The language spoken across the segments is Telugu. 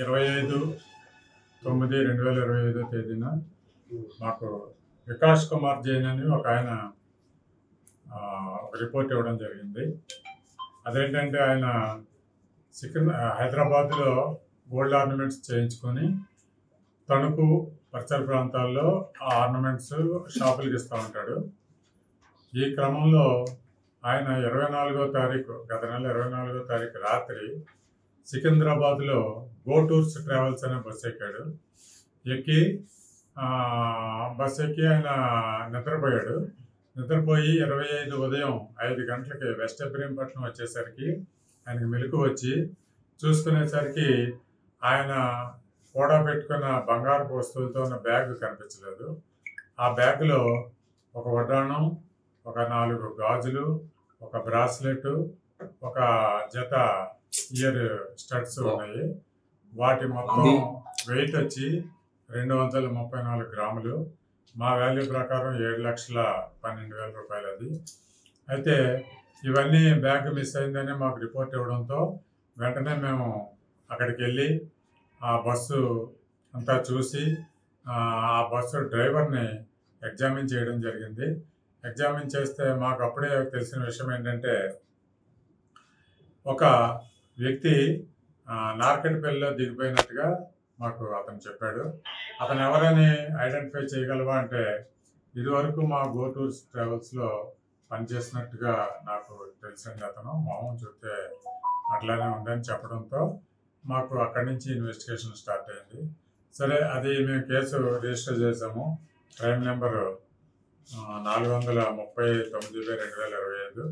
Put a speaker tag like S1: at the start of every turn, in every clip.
S1: 25/9/2025 తేదీన మాకు వికాస్ కుమార్ జైన్ అని ఒక ఆయన ఒక రిపోర్ట్ ఇవ్వడం జరిగింది. అదేంటంటే ఆయన హైదరాబాద్లో గోల్డ్ ఆర్నమెంట్స్ చేయించుకొని తణుకు పరిసర ప్రాంతాల్లో ఆ ఆర్నమెంట్స్ షాపులకి ఇస్తూ ఉంటాడు. ఈ క్రమంలో ఆయన 24వ తారీఖు గత నెల 24వ తారీఖు రాత్రి సికింద్రాబాద్లో గో టూర్స్ ట్రావెల్స్ అనే బస్సు ఎక్కాడు. బస్సు ఎక్కి ఆయన నిద్రపోయాడు. నిద్రపోయి 25 ఉదయం 5 గంటలకి వెస్ట్ ఇబ్రహీంపట్నం వచ్చేసరికి ఆయనకి మెలకు వచ్చి చూసుకునేసరికి ఆయన కూడా పెట్టుకున్న బంగారపు వస్తువులతో ఉన్న బ్యాగ్ కనిపించలేదు. ఆ బ్యాగ్లో ఒక వడ్డాణం, ఒక 4 గాజులు, ఒక బ్రాస్లెట్, ఒక జత ఇయర్ స్టడ్స్ ఉన్నాయి. వాటి మొత్తం వెయిట్ వచ్చి 234 గ్రాములు. మా వాల్యూ ప్రకారం 7,12,000 రూపాయలు అది. అయితే ఇవన్నీ బ్యాగ్ మిస్ అయిందని మాకు రిపోర్ట్ ఇవ్వడంతో వెంటనే మేము అక్కడికి వెళ్ళి ఆ బస్సు అంతా చూసి ఆ బస్సు డ్రైవర్ని ఎగ్జామిన్ చేయడం జరిగింది. ఎగ్జామిన్ చేస్తే మాకు అప్పుడే తెలిసిన విషయం ఏంటంటే ఒక వ్యక్తి నార్కెట్పల్లిలో దిగిపోయినట్టుగా మాకు అతను చెప్పాడు. అతను ఎవరని ఐడెంటిఫై చేయగలవా అంటే ఇదివరకు మా గో టూర్స్ ట్రావెల్స్లో పనిచేసినట్టుగా నాకు తెలిసింది. అతను మొహం చూస్తే అట్లానే ఉందని చెప్పడంతో మాకు అక్కడి నుంచి ఇన్వెస్టిగేషన్ స్టార్ట్ అయింది. సరే, అది మేము కేసు రిజిస్టర్ చేసాము. క్రైమ్ నెంబరు 439/2025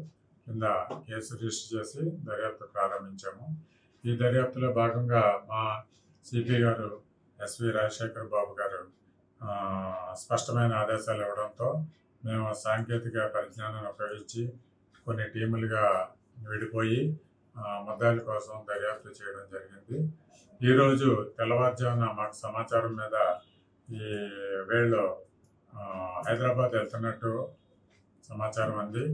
S1: కింద కేసు రిజిస్టర్ చేసి దర్యాప్తు ప్రారంభించాము. ఈ దర్యాప్తులో భాగంగా మా సిపి గారు ఎస్వి రాజశేఖర్ బాబు గారు స్పష్టమైన ఆదేశాలు ఇవ్వడంతో మేము సాంకేతిక పరిజ్ఞానాన్ని ఉపయోగించి కొన్ని టీములుగా విడిపోయి ముద్దాయిల కోసం దర్యాప్తు చేయడం జరిగింది. ఈరోజు తెల్లవారుజామున మాకు సమాచారం మీద ఈ వీళ్ళు హైదరాబాద్ వెళ్తున్నట్టు సమాచారం అంది.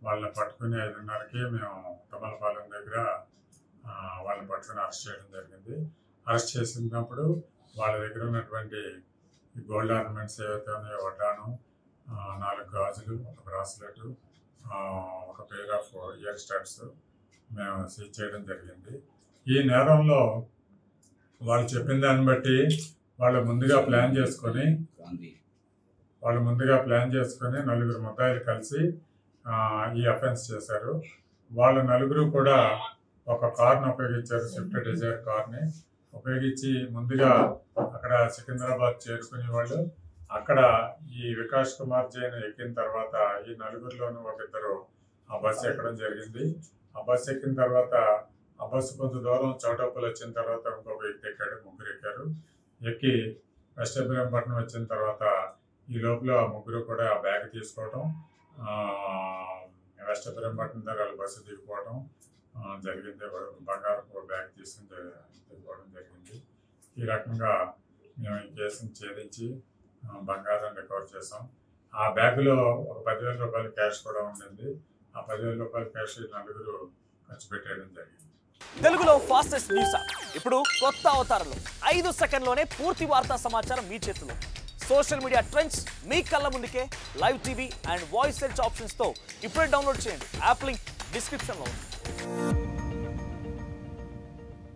S1: వాళ్ళని పట్టుకుని 5:30కి మేము తమలపాలెం దగ్గర వాళ్ళని పట్టుకుని అరెస్ట్ చేయడం జరిగింది. అరెస్ట్ చేసినప్పుడు వాళ్ళ దగ్గర ఉన్నటువంటి గోల్డ్ ఆర్నమెంట్స్ ఏవైతే ఉన్నాయో వడ్డాను, 4 గాజులు, ఒక బ్రాస్లెట్, ఒక పెయిర్ ఆఫ్ ఇయర్ స్టడ్స్ మేము సీజ్ చేయడం జరిగింది. ఈ నేరంలో వాళ్ళు చెప్పిన దాన్ని బట్టి వాళ్ళు ముందుగా ప్లాన్ చేసుకొని 4 ముద్దాయిలు కలిసి ఈ అఫెన్స్ చేశారు. వాళ్ళ 4 కూడా ఒక కార్ని ఉపయోగించారు. స్విఫ్ట్ డిజైర్ కార్ని ఉపయోగించి ముందుగా అక్కడ సికింద్రాబాద్ చేరుకునే వాళ్ళు. అక్కడ ఈ వికాస్ కుమార్ జైన్ ఎక్కిన తర్వాత ఈ 4లోనూ ఒకరిద్దరు ఆ బస్సు ఎక్కడం జరిగింది. ఆ బస్సు ఎక్కిన తర్వాత ఆ బస్సు కొంత దూరం చౌటప్పులు వచ్చిన తర్వాత ఇంకొక వ్యక్తి ఎక్కాడు. 3 ఎక్కారు. ఎక్కి వెస్ట్ ఇబ్రహీంపట్నం వచ్చిన తర్వాత ఈ లోపల 3 కూడా ఆ బ్యాగ్ తీసుకోవడం, వెస్ట్ ఇబ్రహీంపట్నం దగ్గర బస్సు దిగిపోవడం జరిగింది. బంగారపు బ్యాగ్ తీసుకుని దిగిపోవడం జరిగింది. ఈ రకంగా మేము ఈ కేసును ఛేదించి బంగారం రికవర్ చేసాం. ఆ బ్యాగ్లో ఒక 10,000 రూపాయల క్యాష్ కూడా ఉండింది. ఆ 10,000 రూపాయల క్యాష్ 4 ఖర్చు పెట్టేయడం జరిగింది.
S2: తెలుగులో ఫాస్టెస్ట్ న్యూస్ ఇప్పుడు కొత్త అవతారంలో 5 సెకండ్లోనే పూర్తి వార్తా సమాచారం మీ చేతిలో. సోషల్ మీడియా ట్రెండ్స్ మీ కళ్ళ ముందుకే live TV and voice search ఆప్షన్స్తో ఇప్పుడే డౌన్లోడ్ చేయండి. యాప్ లింక్ డిస్క్రిప్షన్లో ఉంది.